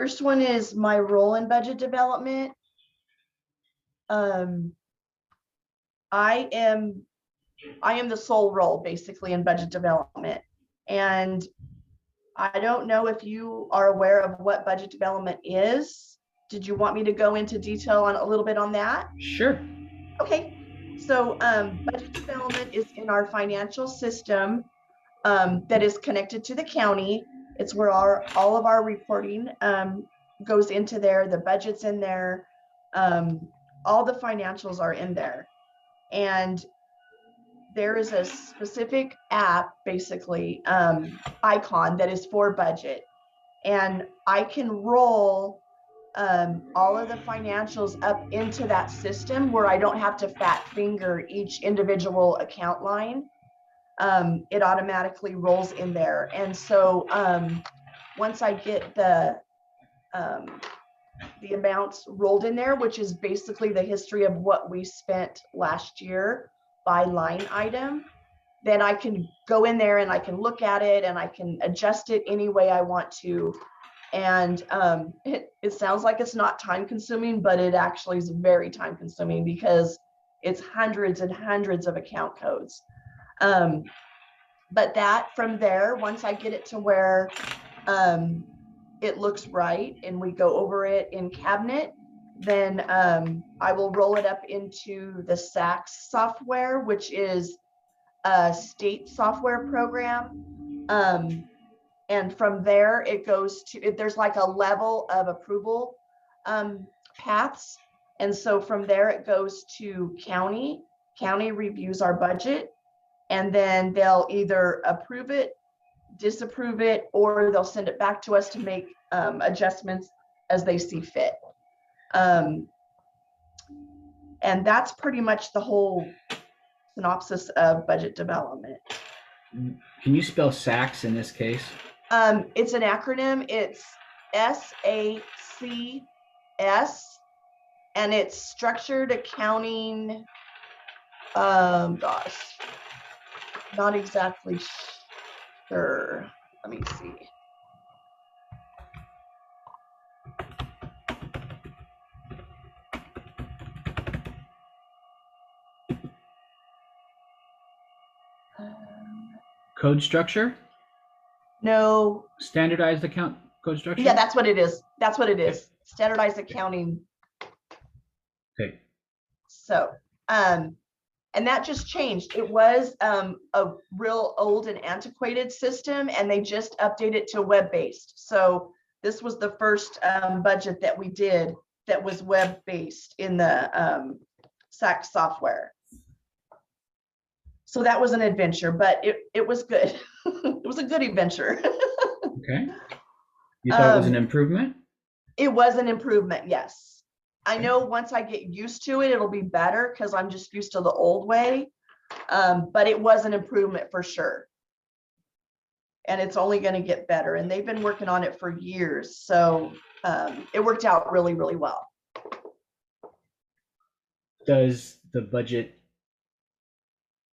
First one is my role in budget development. I am the sole role basically in budget development. And I don't know if you are aware of what budget development is. Did you want me to go into detail on a little bit on that? Sure. Okay. So budget development is in our financial system that is connected to the county. It's where all of our reporting goes into there. The budget's in there. All the financials are in there. And there is a specific app, basically, icon that is for budget. And I can roll all of the financials up into that system where I don't have to fat finger each individual account line. It automatically rolls in there. And so once I get the amounts rolled in there, which is basically the history of what we spent last year by line item, then I can go in there and I can look at it and I can adjust it any way I want to. And it sounds like it's not time consuming, but it actually is very time consuming because it's hundreds and hundreds of account codes. But that from there, once I get it to where it looks right and we go over it in cabinet, then I will roll it up into the SACS software, which is a state software program. And from there, it goes to, there's like a level of approval paths. And so from there, it goes to county. County reviews our budget, and then they'll either approve it, disapprove it, or they'll send it back to us to make adjustments as they see fit. And that's pretty much the whole synopsis of budget development. Can you spell SACS in this case? It's an acronym. It's SACS, and it's structured accounting. Gosh, not exactly sure. Let me see. Code structure? No. Standardized account code structure? Yeah, that's what it is. That's what it is. Okay. Standardized accounting. Okay. So, and that just changed. It was a real old and antiquated system, and they just updated it to web-based. So this was the first budget that we did that was web-based in the SACS software. So that was an adventure, but it was good. It was a good adventure. Okay. You thought it was an improvement? It was an improvement, yes. I know once I get used to it, it'll be better because I'm just used to the old way. But it was an improvement for sure. And it's only going to get better. And they've been working on it for years. So it worked out really, really well. Does the budget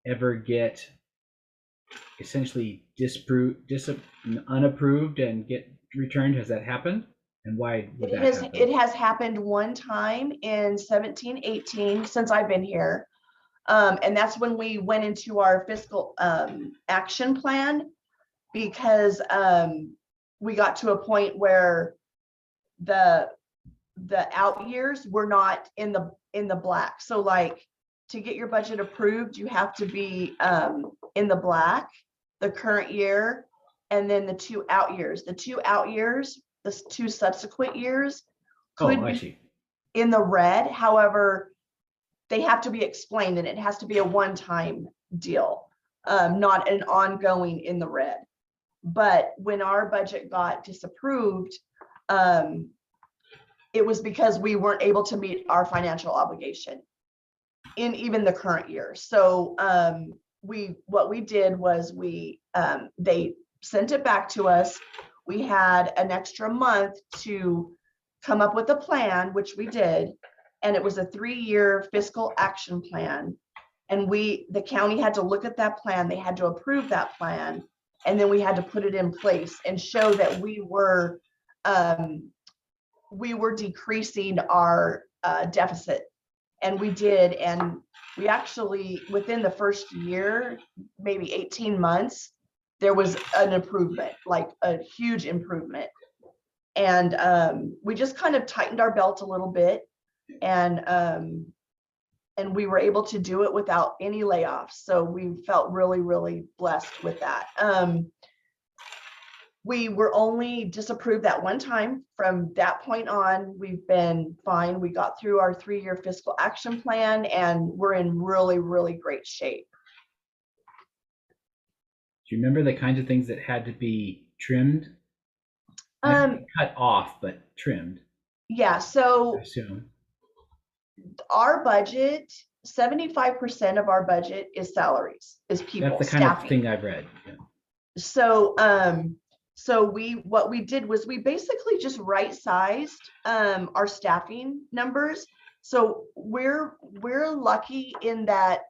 ever get essentially unapproved and get returned? Has that happened? And why would that happen? It has happened one time in 17-18 since I've been here. And that's when we went into our fiscal action plan, because we got to a point where the out years were not in the black. So like, to get your budget approved, you have to be in the black, the current year, and then the 2 out years. The 2 out years, the 2 subsequent years could be in the red. However, they have to be explained, and it has to be a one-time deal, not an ongoing in the red. But when our budget got disapproved, it was because we weren't able to meet our financial obligation in even the current year. So what we did was they sent it back to us. We had an extra month to come up with a plan, which we did, and it was a 3-year fiscal action plan. And the county had to look at that plan. They had to approve that plan, and then we had to put it in place and show that we were we were decreasing our deficit, and we did. And we actually, within the first year, maybe 18 months, there was an improvement, like a huge improvement. And we just kind of tightened our belt a little bit, and we were able to do it without any layoffs. So we felt really, really blessed with that. We were only disapproved that one time. From that point on, we've been fine. We got through our 3-year fiscal action plan, and we're in really, really great shape. Do you remember the kinds of things that had to be trimmed? Not cut off, but trimmed. Yeah, so I assume. our budget, 75% of our budget is salaries, is people, That's the kind staffing. of thing I've read. Yeah. So what we did was we basically just right-sized our staffing numbers. So we're lucky in that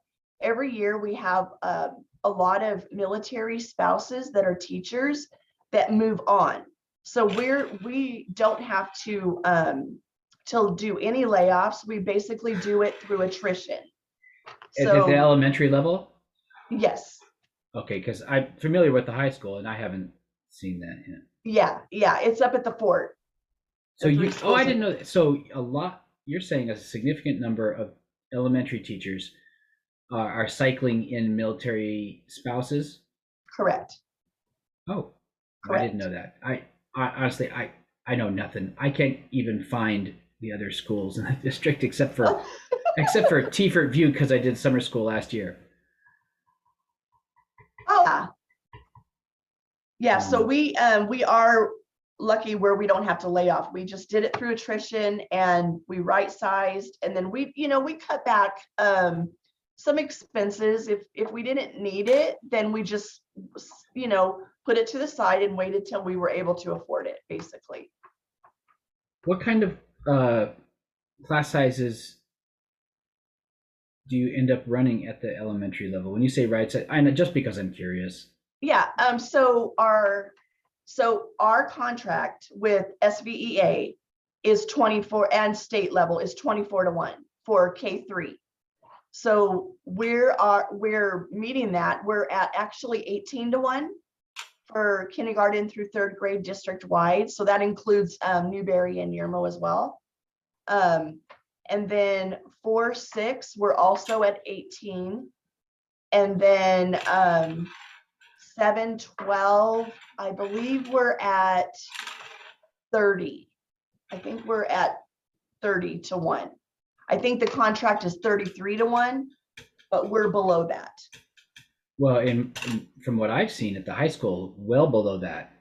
every year we have a lot of military spouses that are teachers that move on. So we don't have to do any layoffs. We basically do it through attrition. At the elementary level? Yes. Okay, because I'm familiar with the high school and I haven't seen that yet. Yeah, it's up at the fort. So I didn't know that. So you're saying a significant number of elementary teachers are cycling in military spouses? Correct. Oh, Correct. I didn't know that. I honestly, I know nothing. I can't even find the other schools in the district except for Tifert View, because I did summer school last year. Oh, yeah. So we are lucky where we don't have to lay off. We just did it through attrition, and we right-sized, and then we cut back some expenses. If we didn't need it, then we just put it to the side and waited till we were able to afford it, basically. What kind of class sizes do you end up running at the elementary level? When you say right side, I know, just because I'm curious. Yeah. So our contract with SVEA is 24, and state level is 24-1 for K3. So we're meeting that. We're at actually 18-1 for kindergarten through 3rd grade district wide. So that includes Newberry and Yermo as well. And then 4-6, we're also at 18. And then 7-12, I believe we're at 30. I think we're at 30-1. I think the contract is 33-1, but we're below that. Well, from what I've seen at the high school, well below that.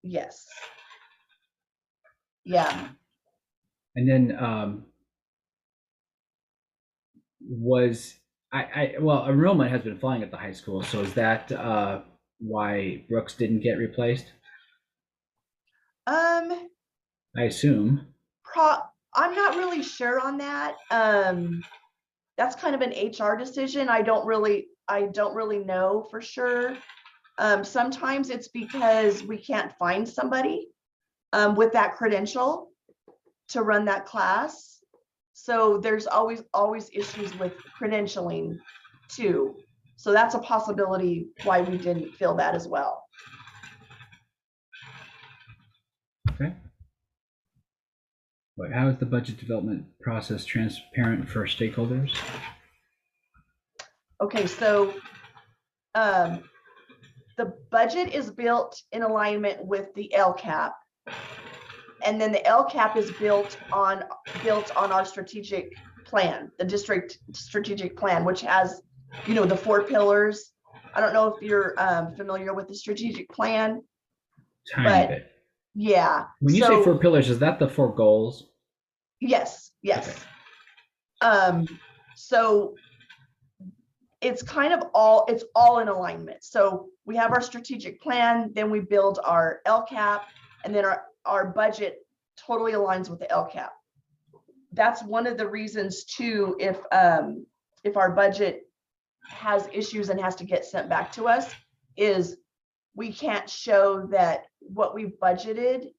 Yes. Yeah. And then enrollment has been flying at the high school. So is that why Brooks didn't get replaced? I assume. I'm not really sure on that. That's kind of an HR decision. I don't really know for sure. Sometimes it's because we can't find somebody with that credential to run that class. So there's always issues with credentialing too. So that's a possibility why we didn't fill that as well. Okay. But how is the budget development process transparent for stakeholders? Okay, so the budget is built in alignment with the LCAP, and then the LCAP is built on our strategic plan, the district strategic plan, which has the 4 pillars. I don't know if you're familiar with the strategic plan. Tiny bit. Yeah. When you say 4 pillars, is that the 4 goals? Yes. Okay. So it's kind of all in alignment. So we have our strategic plan, then we build our LCAP, and then our budget totally aligns with the LCAP. That's one of the reasons too, if our budget has issues and has to get sent back to us, is we can't show that what we budgeted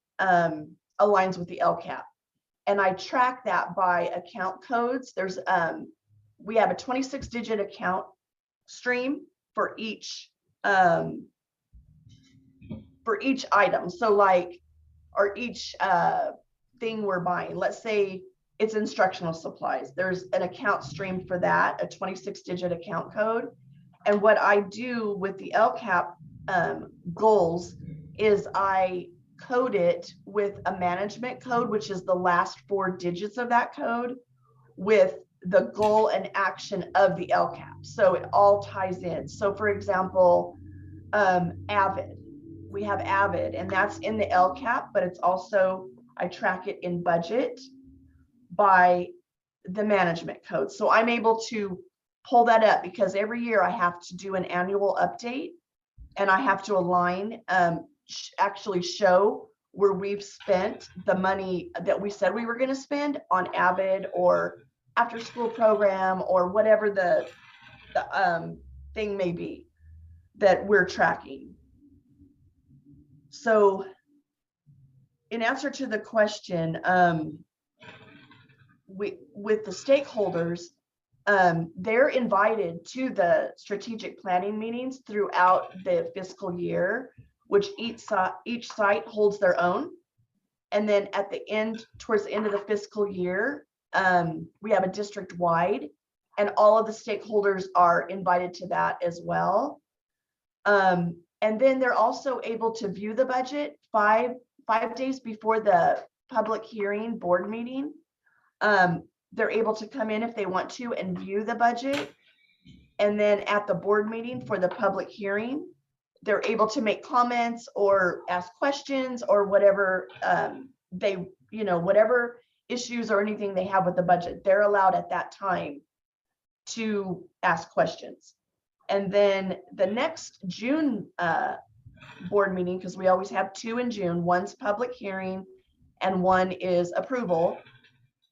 aligns with the LCAP. And I track that by account codes. We have a 26-digit account stream for each item. So like, or each thing we're buying, let's say it's instructional supplies. There's an account stream for that, a 26-digit account code. And what I do with the LCAP goals is I code it with a management code, which is the last 4 digits of that code, with the goal and action of the LCAP. So it all ties in. So for example, AVID, we have AVID, and that's in the LCAP, but it's also, I track it in budget by the management code. So I'm able to pull that up because every year I have to do an annual update, and I have to align, actually show where we've spent the money that we said we were going to spend on AVID or after school program or whatever the thing may be that we're tracking. So in answer to the question, with the stakeholders, they're invited to the strategic planning meetings throughout the fiscal year, which each site holds their own. And then at the end, towards the end of the fiscal year, we have a district-wide, and all of the stakeholders are invited to that as well. And then they're also able to view the budget five days before the public hearing board meeting. They're able to come in if they want to and view the budget. And then at the board meeting for the public hearing, they're able to make comments or ask questions or whatever whatever issues or anything they have with the budget, they're allowed at that time to ask questions. And then the next June board meeting, because we always have 2 in June, one's public hearing and one is approval.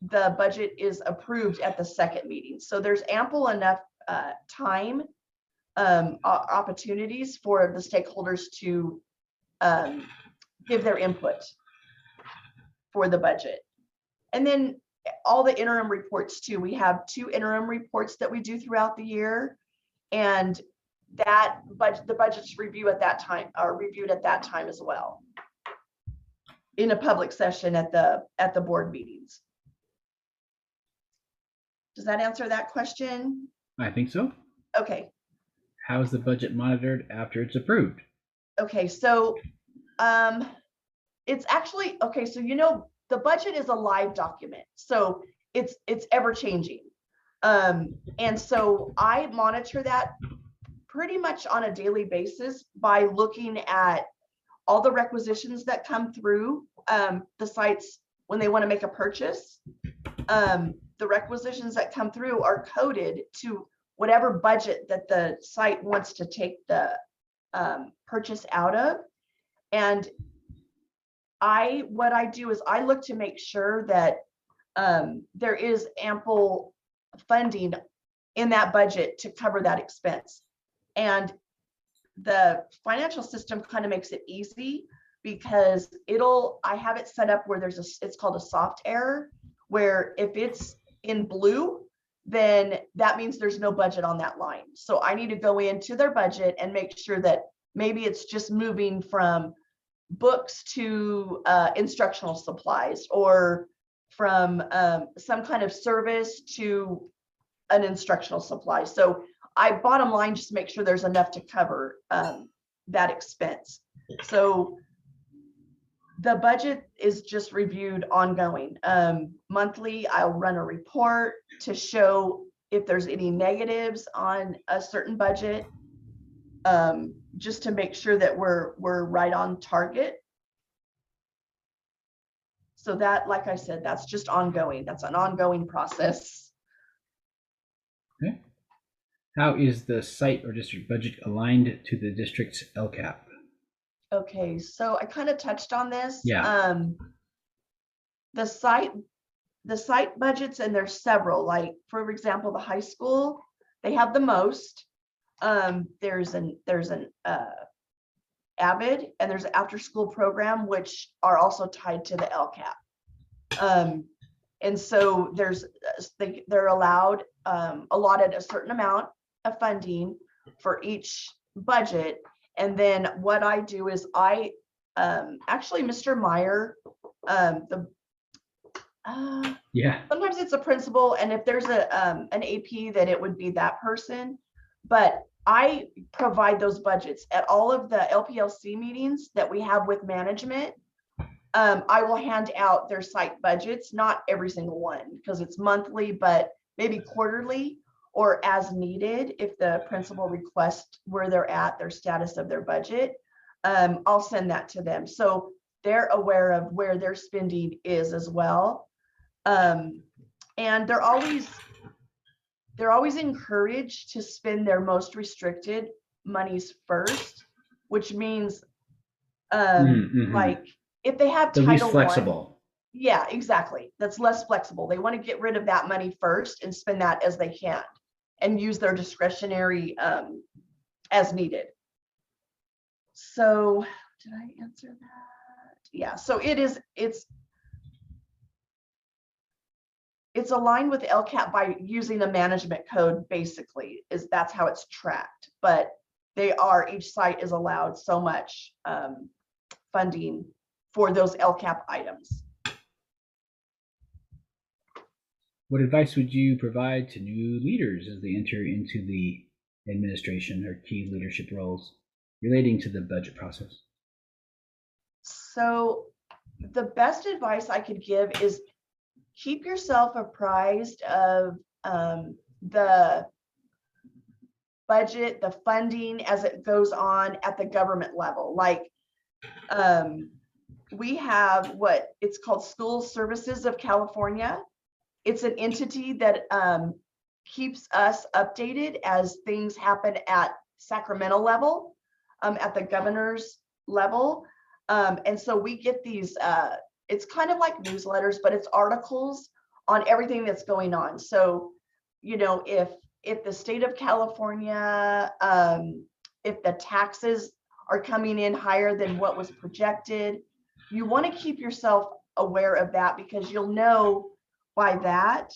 The budget is approved at the second meeting. So there's ample enough time, opportunities for the stakeholders to give their input for the budget. And then all the interim reports too. We have 2 interim reports that we do throughout the year, and the budgets review at that time are reviewed at that time as well in a public session at the board meetings. Does that answer that question? I think so. Okay. How is the budget monitored after it's approved? Okay, so it's actually, okay, so the budget is a live document, so it's ever changing. And so I monitor that pretty much on a daily basis by looking at all the requisitions that come through the sites when they want to make a purchase. The requisitions that come through are coded to whatever budget that the site wants to take the purchase out of. And what I do is I look to make sure that there is ample funding in that budget to cover that expense. And the financial system kind of makes it easy because I have it set up where it's called a soft error, where if it's in blue, then that means there's no budget on that line. So I need to go into their budget and make sure that maybe it's just moving from books to instructional supplies, or from some kind of service to an instructional supply. So I bottom line just make sure there's enough to cover that expense. So the budget is just reviewed ongoing. Monthly, I'll run a report to show if there's any negatives on a certain budget, just to make sure that we're right on target. So that, like I said, that's just ongoing. That's an ongoing process. Okay. How is the site or district budget aligned to the district's LCAP? Okay, so I kind of touched on this. Yeah. The site budgets, and there's several, like for example, the high school, they have the most. There's an Avid, and there's an after-school program, which are also tied to the LCAP. And so they're allowed, allotted a certain amount of funding for each budget. And then what I do is actually, Mr. Meyer, Yeah. sometimes it's a principal, and if there's an AP, that it would be that person. But I provide those budgets at all of the LPLC meetings that we have with management. I will hand out their site budgets, not every single one, because it's monthly, but maybe quarterly or as needed. If the principal requests where they're at, their status of their budget, I'll send that to them. So they're aware of where their spending is as well. And they're always encouraged to spend their most restricted monies first, which means like if they have The least Title flexible. yeah, exactly. That's less flexible. They want to get rid of that money first and spend that as they can and use their discretionary as needed. So did I answer that? Yeah, so it's aligned with LCAP by using the management code, basically, that's how it's tracked. But each site is allowed so much funding for those LCAP items. What advice would you provide to new leaders as they enter into the administration or key leadership roles relating to the budget process? So the best advice I could give is keep yourself apprised of the budget, the funding as it goes on at the government level. Like we have what it's called School Services of California. It's an entity that keeps us updated as things happen at Sacramento level, at the governor's level. And so we get these, it's kind of like newsletters, but it's articles on everything that's going on. So, if the state of California, if the taxes are coming in higher than what was projected, you want to keep yourself aware of that, because you'll know by that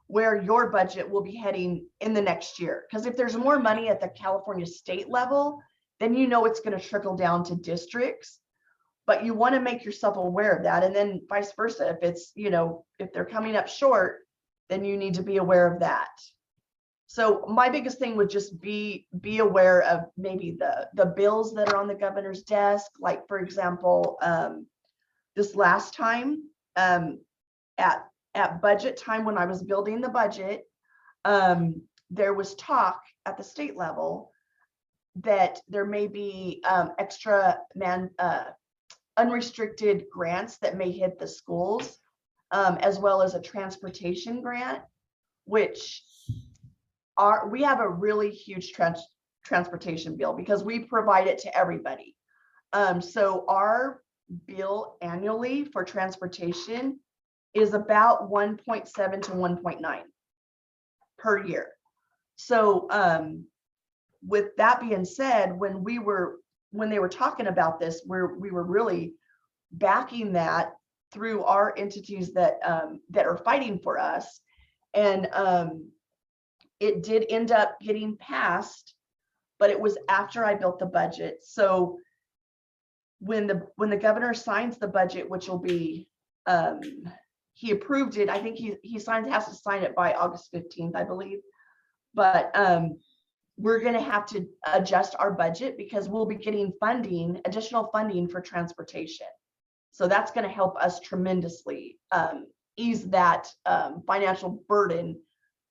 where your budget will be heading in the next year. Because if there's more money at the California state level, then it's going to trickle down to districts. But you want to make yourself aware of that. And then vice versa. If it's, if they're coming up short, then you need to be aware of that. So my biggest thing would just be aware of maybe the bills that are on the governor's desk. Like, for example, this last time at budget time, when I was building the budget, there was talk at the state level that there may be extra unrestricted grants that may hit the schools, as well as a transportation grant, which we have a really huge transportation bill because we provide it to everybody. So our bill annually for transportation is about 1.7 to 1.9 per year. So with that being said, when they were talking about this, we were really backing that through our entities that are fighting for us. And it did end up getting passed, but it was after I built the budget. So when the governor signs the budget, which will be he approved it, I think he has to sign it by August 15th, I believe. But we're going to have to adjust our budget because we'll be getting additional funding for transportation. So that's going to help us tremendously ease that financial burden,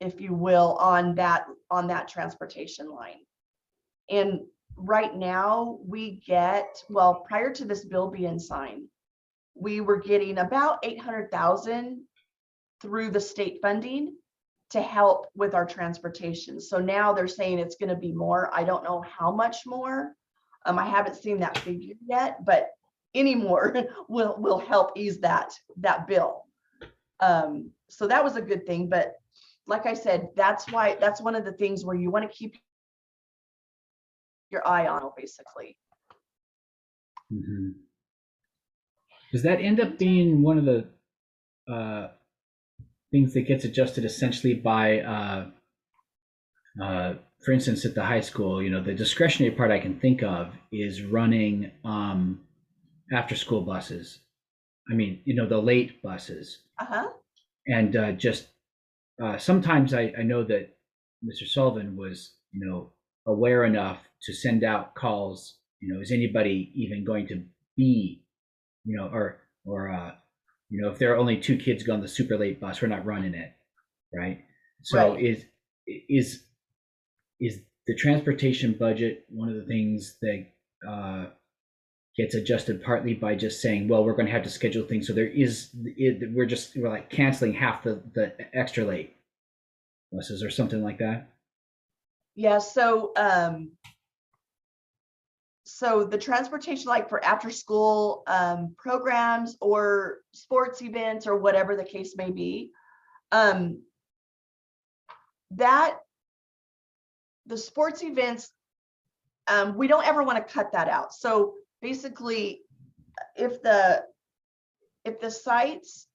if you will, on that transportation line. And right now prior to this bill being signed, we were getting about 800,000 through the state funding to help with our transportation. So now they're saying it's going to be more. I don't know how much more. I haven't seen that figure yet, but any more will help ease that bill. So that was a good thing. But like I said, that's one of the things where you want to keep your eye on, basically. Does that end up being one of the uh, things that gets adjusted essentially by, for instance, at the high school? The discretionary part I can think of is running after school buses. I mean, the late buses. Uh-huh. And just sometimes I know that Mr. Sullivan was, aware enough to send out calls. Is anybody even going to be, or if there are only two kids going the super late bus, we're not running it, right? So Right. is is the transportation budget one of the things that uh, gets adjusted partly by just saying, well, we're going to have to schedule things so we're like canceling half the extra late buses or something like that. Yeah, so the transportation, like for after school programs or sports events or whatever the case may be, um, that the sports events, we don't ever want to cut that out. So basically, if the sites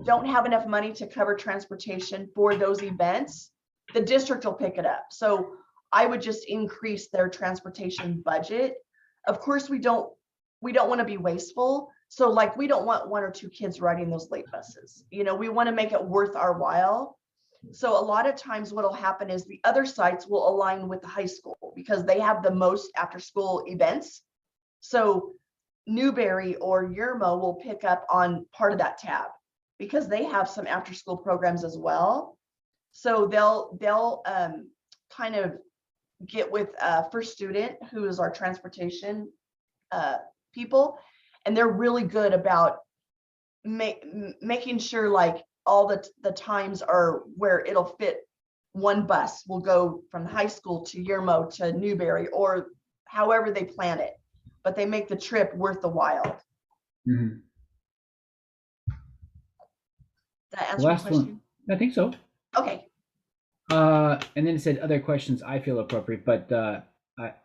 don't have enough money to cover transportation for those events, the district will pick it up. So I would just increase their transportation budget. Of course, we don't want to be wasteful. So like we don't want one or two kids riding those late buses. We want to make it worth our while. So a lot of times what'll happen is the other sites will align with the high school because they have the most after school events. So Newberry or Yermo will pick up on part of that tab because they have some after school programs as well. So they'll kind of get with First Student, who is our transportation people, and they're really good about making sure like all the times are where it'll fit. One bus will go from the high school to Yermo to Newberry or however they plan it, but they make the trip worth the while. Mm-hmm. Did that The answer your last one, question? I think so. Okay. And then it said other questions I feel appropriate, but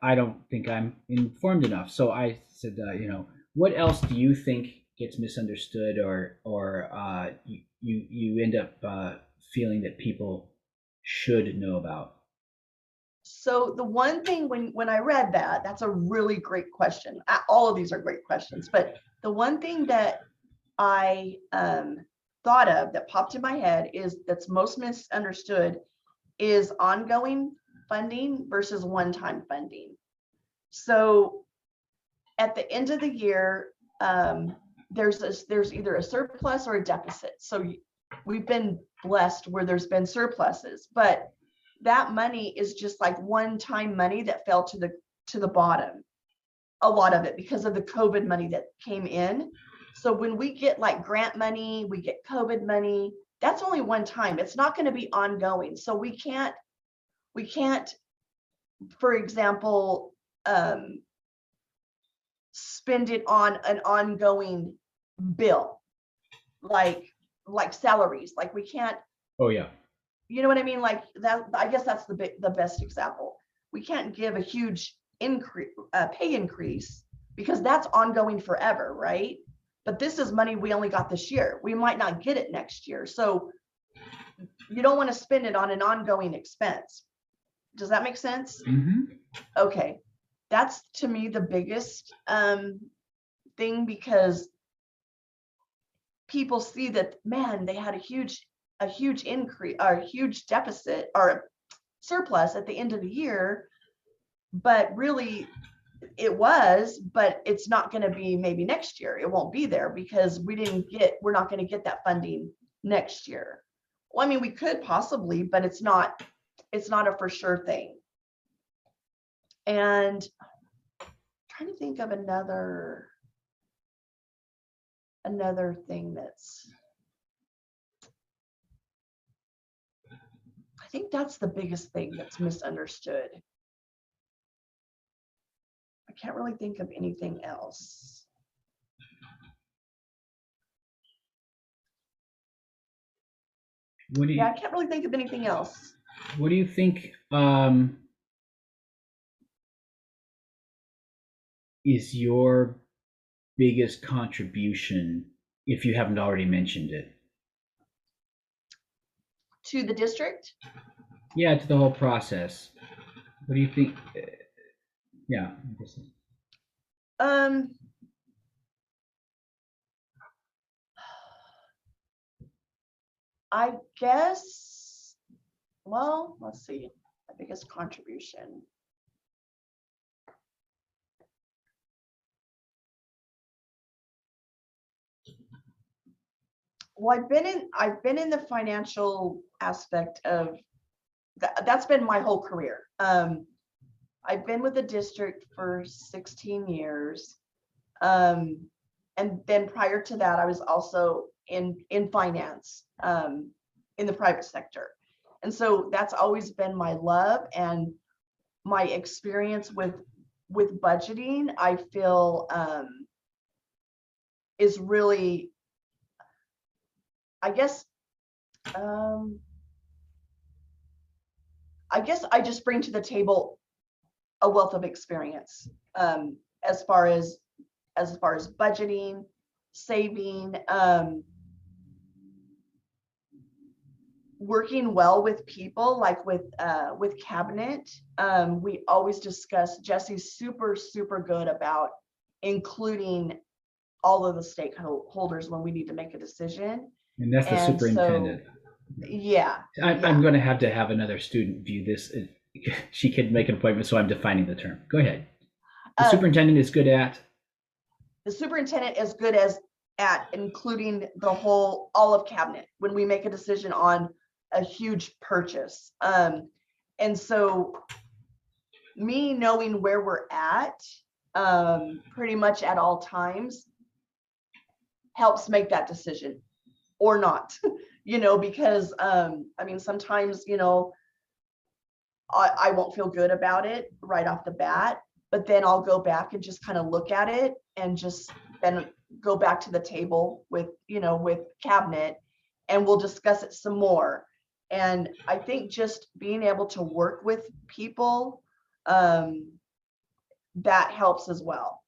I don't think I'm informed enough. So I said, what else do you think gets misunderstood, or you end up feeling that people should know about? So the one thing when I read that, that's a really great question. All of these are great questions, but the one thing that I thought of that popped in my head is that's most misunderstood is ongoing funding versus one-time funding. So at the end of the year, there's either a surplus or a deficit. So we've been blessed where there's been surpluses, but that money is just like one-time money that fell to the bottom, a lot of it because of the COVID money that came in. So when we get like grant money, we get COVID money, that's only one time. It's not going to be ongoing. So we can't, for example, spend it on an ongoing bill, like salaries. Like we can't, Oh yeah. you know what I mean? Like that, I guess that's the best example. We can't give a huge increase, pay increase, because that's ongoing forever, right? But this is money we only got this year. We might not get it next year. So you don't want to spend it on an ongoing expense. Does that make sense? Mm-hmm. Okay. That's to me the biggest thing, because people see that, man, they had a huge increase or a huge deficit or surplus at the end of the year, but really it was, but it's not going to be maybe next year. It won't be there because we're not going to get that funding next year. Well, I mean, we could possibly, but it's not a for sure thing. And I'm trying to think of another thing that's, I think that's the biggest thing that's misunderstood. I can't really think of anything else. Yeah, I can't really think of anything else. What do you think? is your biggest contribution, if you haven't already mentioned it? To the district? Yeah, to the whole process. What do you think? Yeah. Um, I guess, well, let's see, my biggest contribution. Well, I've been in the financial aspect of that's been my whole career. I've been with the district for 16 years. Um, and then prior to that, I was also in finance, in the private sector. And so that's always been my love and my experience with budgeting, I feel is really, I guess, um, I guess I just bring to the table a wealth of experience, as far as budgeting, saving, working well with people, like with cabinet. We always discuss, Jesse's super good about including all of the stakeholders when we need to make a decision. And that's the And so, superintendent. yeah, I'm yeah. going to have another student view this. She could make an appointment, so I'm defining the term. Go ahead. The superintendent is good at. The superintendent is good as at including all of cabinet when we make a decision on a huge purchase. And so me knowing where we're at, pretty much at all times, helps make that decision or not, because I mean, sometimes, I won't feel good about it right off the bat, but then I'll go back and just kind of look at it and just then go back to the table with cabinet, and we'll discuss it some more. And I think just being able to work with people, that helps as well.